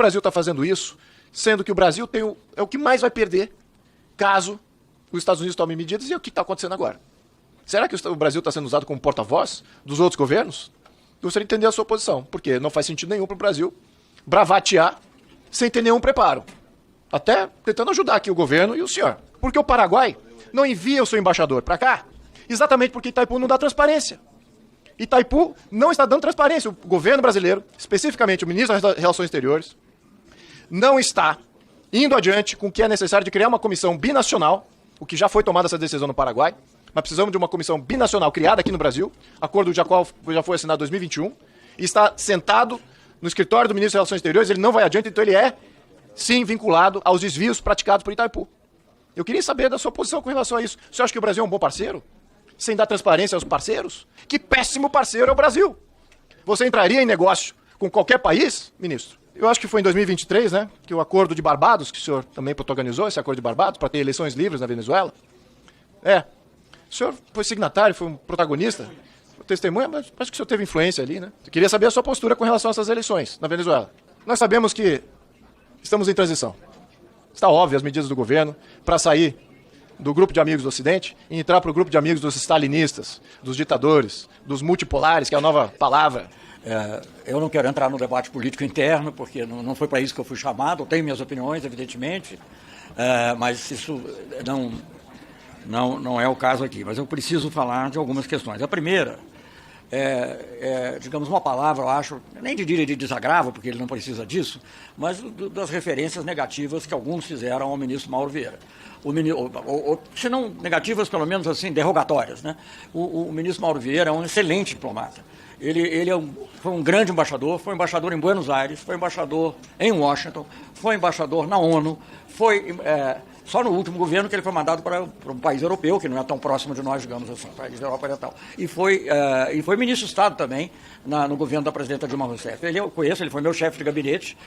Brasil está fazendo isso, sendo que o Brasil é o que mais vai perder caso os Estados Unidos tomem medidas, e é o que está acontecendo agora. Será que o Brasil está sendo usado como porta-voz dos outros governos? Eu gostaria de entender a sua posição, porque não faz sentido nenhum para o Brasil bravatear sem ter nenhum preparo. Até tentando ajudar aqui o governo e o senhor. Porque o Paraguai não envia o seu embaixador para cá, exatamente porque Itaipu não dá transparência. Itaipu não está dando transparência. O governo brasileiro, especificamente o ministro das Relações Exteriores, não está indo adiante com o que é necessário de criar uma comissão binacional, o que já foi tomada essa decisão no Paraguai, mas precisamos de uma comissão binacional criada aqui no Brasil, acordo já foi assinado em 2021, e está sentado no escritório do ministro das Relações Exteriores, ele não vai adiante, então ele é, sim, vinculado aos desvios praticados por Itaipu. Eu queria saber da sua posição com relação a isso. O senhor acha que o Brasil é um bom parceiro? Sem dar transparência aos parceiros? Que péssimo parceiro é o Brasil! Você entraria em negócio com qualquer país, ministro? Eu acho que foi em 2023, né, que o acordo de Barbados, que o senhor também protagonizou, esse acordo de Barbados, para ter eleições livres na Venezuela. O senhor foi signatário, foi um protagonista, testemunha, mas acho que o senhor teve influência ali, né? Eu queria saber a sua postura com relação a essas eleições na Venezuela. Nós sabemos que estamos em transição. Está óbvio as medidas do governo para sair do grupo de amigos do Ocidente e entrar para o grupo de amigos dos stalinistas, dos ditadores, dos multipolares, que é a nova palavra. Eu não quero entrar no debate político interno, porque não foi para isso que eu fui chamado. Eu tenho minhas opiniões, evidentemente, mas isso não é o caso aqui. Mas eu preciso falar de algumas questões. A primeira digamos, uma palavra, eu acho, nem diria de desagravo, porque ele não precisa disso, mas das referências negativas que alguns fizeram ao ministro Mauro Vieira. Se não negativas, pelo menos assim, derrogatórias, né? O ministro Mauro Vieira é um excelente diplomata. Ele foi um grande embaixador, foi embaixador em Buenos Aires, foi embaixador em Washington, foi embaixador na ONU, foi só no último governo que ele foi mandado para um país europeu, que não é tão próximo de nós, digamos assim, país da Europa Oriental. E foi ministro de Estado também no governo da presidenta Dilma Rousseff. Eu conheço, ele foi meu chefe de gabinete,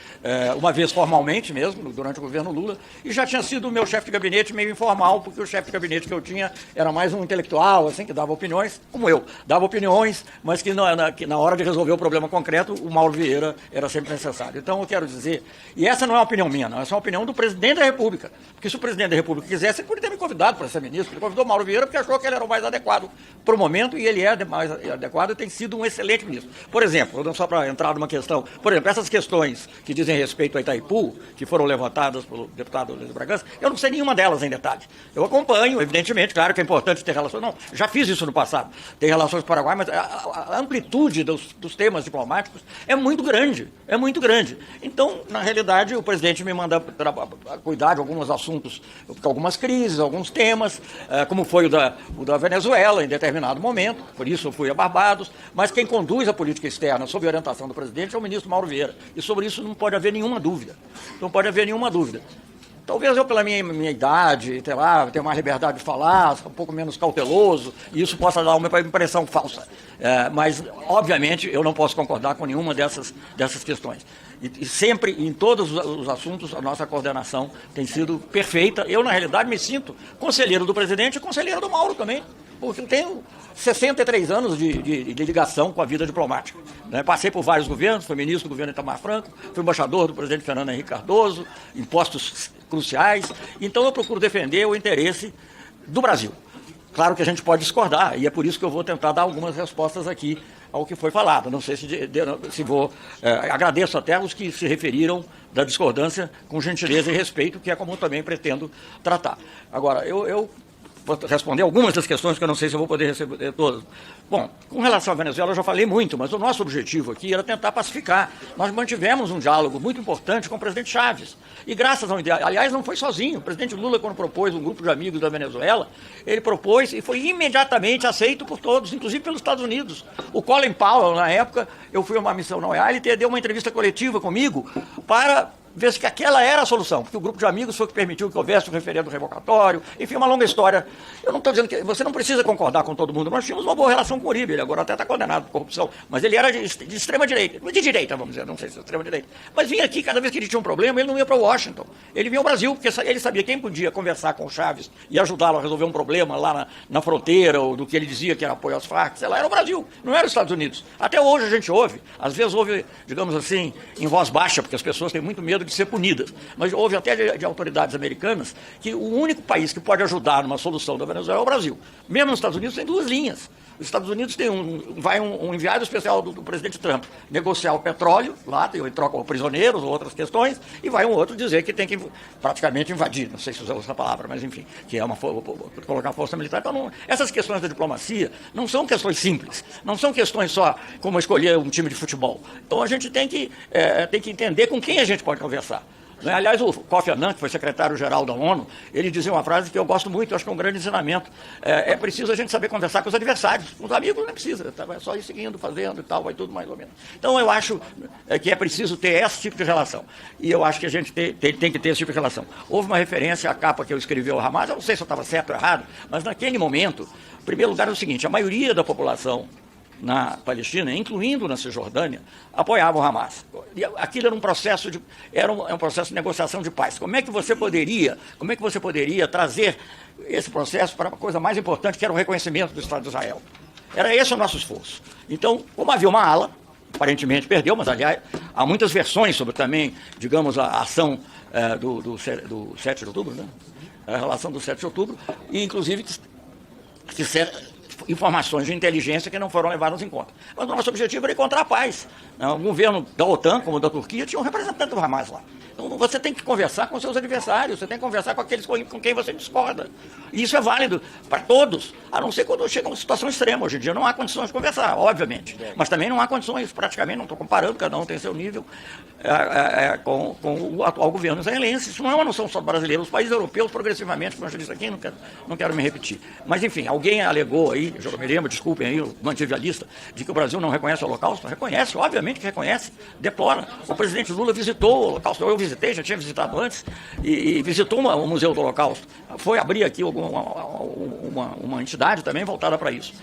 uma vez formalmente mesmo, durante o governo Lula, e já tinha sido o meu chefe de gabinete meio informal, porque o chefe de gabinete que eu tinha era mais um intelectual, assim, que dava opiniões, como eu. Dava opiniões, mas que na hora de resolver o problema concreto, o Mauro Vieira era sempre necessário. Então, eu quero dizer, e essa não é uma opinião minha, não, essa é uma opinião do presidente da República, porque se o presidente da República quisesse, ele poderia ter me convidado para ser ministro. Ele convidou o Mauro Vieira porque achou que ele era o mais adequado para o momento, e ele é mais adequado e tem sido um excelente ministro. Por exemplo, só para entrar numa questão, por exemplo, essas questões que dizem respeito a Itaipu, que foram levantadas pelo deputado Luiz Bragança, eu não sei nenhuma delas em detalhe. Eu acompanho, evidentemente, claro que é importante ter relações, não, já fiz isso no passado, ter relações com o Paraguai, mas a amplitude dos temas diplomáticos é muito grande, é muito grande. Então, na realidade, o presidente me manda cuidar de alguns assuntos, algumas crises, alguns temas, como foi o da Venezuela em determinado momento, por isso eu fui a Barbados, mas quem conduz a política externa sob orientação do presidente é o ministro Mauro Vieira, e sobre isso não pode haver nenhuma dúvida, não pode haver nenhuma dúvida. Talvez eu, pela minha idade, tenha mais liberdade de falar, um pouco menos cauteloso, e isso possa dar uma impressão falsa. Mas, obviamente, eu não posso concordar com nenhuma dessas questões. E sempre, em todos os assuntos, a nossa coordenação tem sido perfeita. Eu, na realidade, me sinto conselheiro do presidente e conselheiro do Mauro também, porque eu tenho 63 anos de ligação com a vida diplomática. Né? Passei por vários governos, fui ministro do governo Itamar Franco, fui embaixador do presidente Fernando Henrique Cardoso, em postos cruciais. Então eu procuro defender o interesse do Brasil. Claro que a gente pode discordar, e é por isso que eu vou tentar dar algumas respostas aqui ao que foi falado. Não sei se vou... agradeço até os que se referiram da discordância com gentileza e respeito, que é como eu também pretendo tratar. Agora, eu vou responder algumas das questões que eu não sei se eu vou poder receber todas. Bom, com relação à Venezuela eu já falei muito, mas o nosso objetivo aqui era tentar pacificar. Nós mantivemos um diálogo muito importante com o presidente Chávez. E graças ao... Aliás, não foi sozinho. O presidente Lula, quando propôs um grupo de amigos da Venezuela, ele propôs e foi imediatamente aceito por todos, inclusive pelos Estados Unidos. O Colin Powell, na época, eu fui a uma missão na OEA, ele deu uma entrevista coletiva comigo para vê-se que aquela era a solução, porque o grupo de amigos foi que permitiu que houvesse um referendo revocatório, enfim, uma longa história. Eu não estou dizendo que você não precisa concordar com todo mundo, nós tínhamos uma boa relação com o Uribe, ele agora até está condenado por corrupção, mas ele era de extrema direita, de direita, vamos dizer, não sei se é extrema direita, mas vinha aqui, cada vez que ele tinha um problema, ele não ia para Washington, ele vinha ao Brasil, porque ele sabia quem podia conversar com o Chaves e ajudá-lo a resolver um problema lá na fronteira, ou do que ele dizia que era apoio às Farc, sei lá, era o Brasil, não era os Estados Unidos. Até hoje a gente ouve, às vezes ouve, digamos assim, em voz baixa, porque as pessoas têm muito medo de ser punidas, mas houve até de autoridades americanas que o único país que pode ajudar numa solução da Venezuela é o Brasil. Mesmo nos Estados Unidos tem duas linhas. Os Estados Unidos tem um enviado especial do presidente Trump negociar o petróleo, lá tem troca prisioneiros ou outras questões, e vai um outro dizer que tem que praticamente invadir, não sei se usou essa palavra, mas enfim, que é colocar força militar. Então, essas questões da diplomacia não são questões simples, não são questões só como escolher um time de futebol. Então a gente tem que entender com quem a gente pode conversar. Aliás, o Kofi Annan, que foi secretário-geral da ONU, ele dizia uma frase que eu gosto muito, eu acho que é um grande ensinamento. É preciso a gente saber conversar com os adversários. Com os amigos não precisa, é só ir seguindo, fazendo e tal, vai tudo mais ou menos. Então eu acho que é preciso ter esse tipo de relação. E eu acho que a gente tem que ter esse tipo de relação. Houve uma referência à capa que eu escrevi ao Hamas, eu não sei se eu estava certo ou errado, mas naquele momento, em primeiro lugar é o seguinte, a maioria da população na Palestina, incluindo na Cisjordânia, apoiavam o Hamas. E aquilo era um processo de negociação de paz. Como é que você poderia trazer esse processo para uma coisa mais importante, que era o reconhecimento do Estado de Israel? Era esse o nosso esforço. Então, como havia uma ala, aparentemente perdeu, mas aliás, há muitas versões sobre também, digamos, a ação do 7 de outubro, né? A relação do 7 de outubro, e inclusive informações de inteligência que não foram levadas em conta. Mas o nosso objetivo era encontrar a paz. O governo da OTAN, como o da Turquia, tinha um representante do Hamas lá. Então você tem que conversar com seus adversários, você tem que conversar com aqueles com quem você discorda. E isso é válido para todos, a não ser quando chega uma situação extrema. Hoje em dia não há condições de conversar, obviamente. Mas também não há condições, praticamente, não estou comparando, cada um tem seu nível, com o atual governo israelense. Isso não é uma noção só brasileira. Os países europeus, progressivamente, como eu já disse aqui, não quero me repetir. Mas, enfim, alguém alegou aí, eu me lembro, desculpem aí, eu mantive a lista, de que o Brasil não reconhece o Holocausto. Reconhece, obviamente que reconhece, deplora. O presidente Lula visitou o Holocausto, eu visitei, já tinha visitado antes, e visitou o Museu do Holocausto. Foi abrir aqui uma entidade também voltada para isso.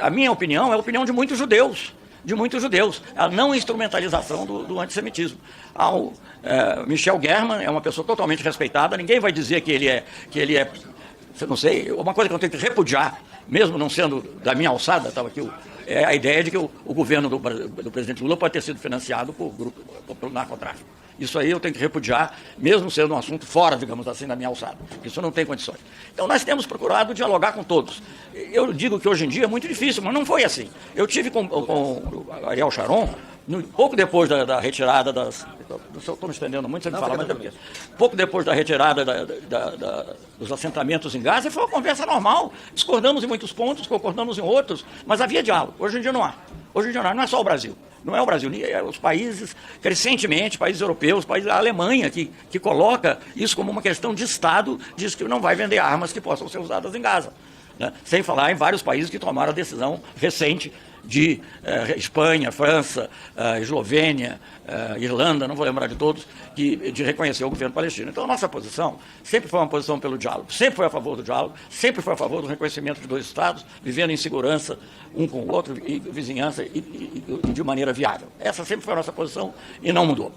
A minha opinião é a opinião de muitos judeus, a não instrumentalização do antissemitismo. Michel German é uma pessoa totalmente respeitada, ninguém vai dizer que ele é, não sei, uma coisa que eu tenho que repudiar, mesmo não sendo da minha alçada, estava aqui é a ideia de que o governo do presidente Lula pode ter sido financiado pelo narcotráfico. Isso aí eu tenho que repudiar, mesmo sendo um assunto fora, digamos assim, da minha alçada. Isso não tem condições. Então nós temos procurado dialogar com todos. Eu digo que hoje em dia é muito difícil, mas não foi assim. Eu tive com o Ariel Sharon, pouco depois da retirada das... Estou me estendendo muito, você me fala, mas é porque... Pouco depois da retirada dos assentamentos em Gaza, foi uma conversa normal. Discordamos em muitos pontos, concordamos em outros, mas havia diálogo. Hoje em dia não há. Hoje em dia não é só o Brasil. Não é o Brasil, os países, crescentemente, países europeus, a Alemanha, que coloca isso como uma questão de Estado, diz que não vai vender armas que possam ser usadas em Gaza. Né? Sem falar em vários países que tomaram a decisão recente de Espanha, França, Eslovênia, Irlanda, não vou lembrar de todos, de reconhecer o governo palestino. Então, a nossa posição sempre foi uma posição pelo diálogo, sempre foi a favor do diálogo, sempre foi a favor do reconhecimento de dois Estados, vivendo em segurança um com o outro, e vizinhança, e de maneira viável. Essa sempre foi a nossa posição e não mudou.